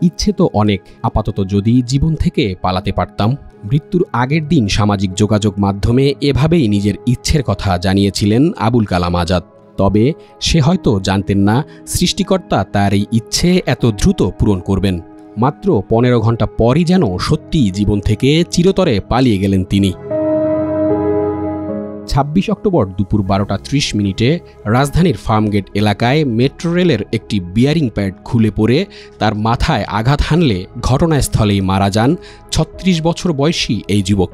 ইচ্ছে তো অনেক, আপাতত যদি জীবন থেকে পালাতে পারতাম। মৃত্যুর আগের দিন সামাজিক যোগাযোগ মাধ্যমে এভাবেই নিজের ইচ্ছের কথা জানিয়েছিলেন আবুল কালাম আজাদ। তবে সে হয়তো জানতেন না সৃষ্টিকর্তা তার এই ইচ্ছে এত দ্রুত পূরণ করবেন। মাত্র 15 ঘন্টা পরই যেন সত্যিই জীবন থেকে চিরতরে পালিয়ে গেলেন তিনি। 26 অক্টোবর দুপুর 12:30 রাজধানীর ফার্মগেট এলাকায় মেট্রো রেলের একটি বিয়ারিং প্যাড খুলে পড়ে তার মাথায় আঘাত হানলে ঘটনাস্থলেই মারা যান 36 বছর বয়সী এই যুবক।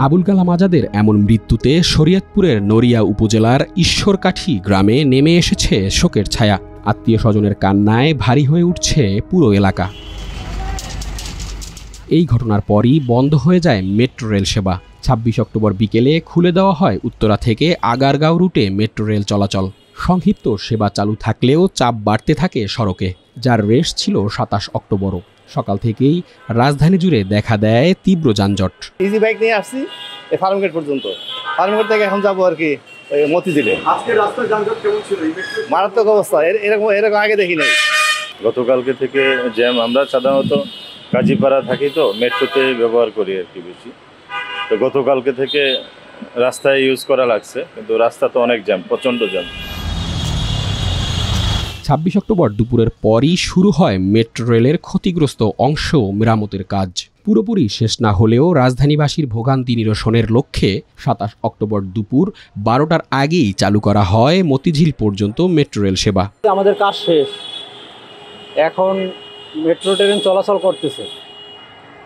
আবুল কালাম আজাদের এমন মৃত্যুতে শরীয়তপুরের নড়িয়া উপজেলার ঈশ্বরকাঠি গ্রামে নেমে এসেছে শোকের ছায়া। আত্মীয় স্বজনের কান্নায় ভারী হয়ে উঠছে পুরো এলাকা। এই ঘটনার পরই বন্ধ হয়ে যায় মেট্রো রেল সেবা। 26 অক্টোবর বিকেলে খুলে দেওয়া হয় উত্তরা থেকে আগারগাঁও রুটে মেট্রো রেল চলাচল। সংক্ষিপ্ত সেবা চালু থাকলেও চাপ বাড়তে থাকে সড়কে, যার রেশ ছিল 27 অক্টোবরও। সকাল থেকেই রাজধানী জুড়ে দেখা দেয় তীব্র যানজট। ইজি বাইক নিয়ে আসছি ফার্মগেট পর্যন্ত, ফার্মগেট থেকে এখন যাবো আর কি মতিঝিলে। আজকে রাস্তার যানজট কেমন ছিল? মারাত্মক অবস্থা, এরকম আগে দেখি নাই। গতকালকে থেকে জ্যাম, আমরা সাধারণত কাজীপাড়া থাকি তো মেট্রোতে ব্যবহার করি আর কি বেশি, তো গতকালকে থেকে রাস্তায় ইউজ করা লাগছে, কিন্তু রাস্তা তো অনেক জ্যাম, প্রচণ্ড জ্যাম। 26 অক্টোবর দুপুরের পরই শুরু হয় মেট্রো রেলের ক্ষতিগ্রস্ত অংশ মেরামতের কাজ। পুরোপুরি শেষ না হলেও রাজধানীবাসীর ভোগান্তি নিরসনের লক্ষ্যে 27 অক্টোবর দুপুর 12টার আগেই চালু করা হয় মতিঝিল পর্যন্ত মেট্রো রেল সেবা। আমাদের কাজ শেষ, এখন মেট্রো ট্রেন চলাচল করতেছে।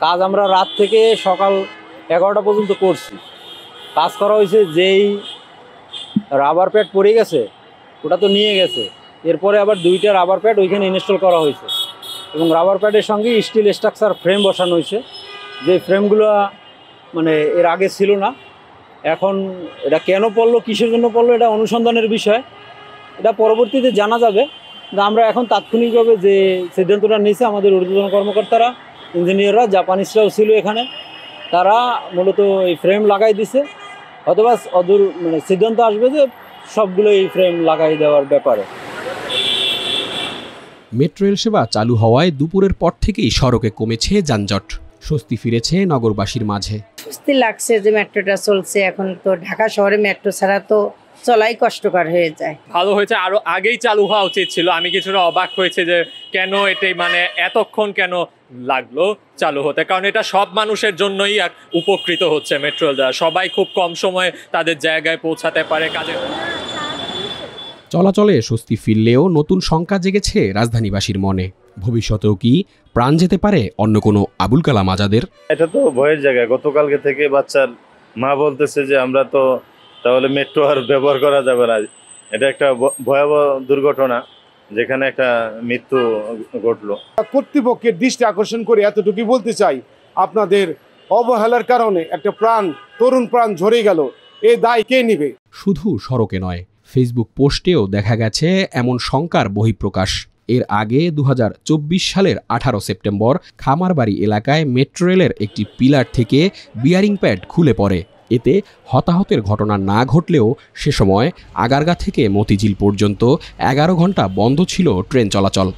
কাজ আমরা রাত থেকে সকাল 11টা পর্যন্ত করছি। কাজ করা হয়েছে, যেই রাবার প্যাড পড়ে গেছে ওটা তো নিয়ে গেছে, এরপরে আবার 2টা রাবার প্যাড ওইখানে ইনস্টল করা হয়েছে এবং রাবার প্যাডের সঙ্গে স্টিল স্ট্রাকচার ফ্রেম বসানো হয়েছে, যে ফ্রেমগুলো মানে এর আগে ছিল না। এখন এটা কেন পড়লো, কিসের জন্য পড়লো, এটা অনুসন্ধানের বিষয়, এটা পরবর্তীতে জানা যাবে। আমরা এখন তাৎক্ষণিকভাবে যে সিদ্ধান্তটা নিয়েছে আমাদের ঊর্ধ্বতন কর্মকর্তারা, ইঞ্জিনিয়াররা, জাপানিজরাও ছিল এখানে, তারা মূলত এই ফ্রেম লাগাই দিছে। অথবা অদূর মানে সিদ্ধান্ত আসবে যে সবগুলো এই ফ্রেম লাগাই দেওয়ার ব্যাপারে। মেট্রো রেল সেবা চালু হওয়ায় দুপুরের পর থেকেই সড়কে কমেছে যানজট, স্বস্তি ফিরেছে নগরবাসীর মাঝে। স্বস্তি লাগছে যে মেট্রোটা চলছে। এখন তো ঢাকা শহরে মেট্রো ছাড়া তো চলাই কষ্টকর হয়ে যায়। ভালো হয়েছে, আরো আগেই চালু হওয়া উচিত ছিল। আমি কিছুটা অবাক হয়েছে যে কেন এটাই মানে এতক্ষণ কেন লাগলো চালু হতে, কারণ এটা সব মানুষের জন্যই উপকৃত হচ্ছে মেট্রো রেল দ্বারা। সবাই খুব কম সময়ে তাদের জায়গায় পৌঁছাতে পারে কাজে। চলাচলে স্বস্তি ফিরলেও নতুন শঙ্কা জেগেছে রাজধানীবাসীর মনে। ভবিষ্যতেও কি প্রাণ যেতে পারে অন্য কোনো আবুল কালাম আজাদের? এটা তো ভয়ের জায়গা। গতকালকে থেকে বাচ্চার মা বলতেছে যে আমরা তো তাহলে মেট্রো আর ব্যবহার করা যাবে না। এটা একটা ভয়াবহ দুর্ঘটনা, যেখানে একটা মৃত্যু ঘটলো। কর্তৃপক্ষের দৃষ্টি আকর্ষণ করে এতটুকু বলতে চাই, আপনাদের অবহেলার কারণে একটা তরুণ প্রাণ ঝরে গেল, এই দায় কে নিবে? শুধু সড়কে নয়, ফেসবুক পোস্টেও দেখা গেছে এমন শঙ্কার বহিঃপ্রকাশ। এর আগে 2024 সালের 18 সেপ্টেম্বর খামারবাড়ি এলাকায় মেট্রো রেলের একটি পিলার থেকে বিয়ারিং প্যাড খুলে পড়ে। এতে হতাহতের ঘটনা না ঘটলেও সে সময় আগারগাঁ থেকে মতিঝিল পর্যন্ত 11 ঘন্টা বন্ধ ছিল ট্রেন চলাচল।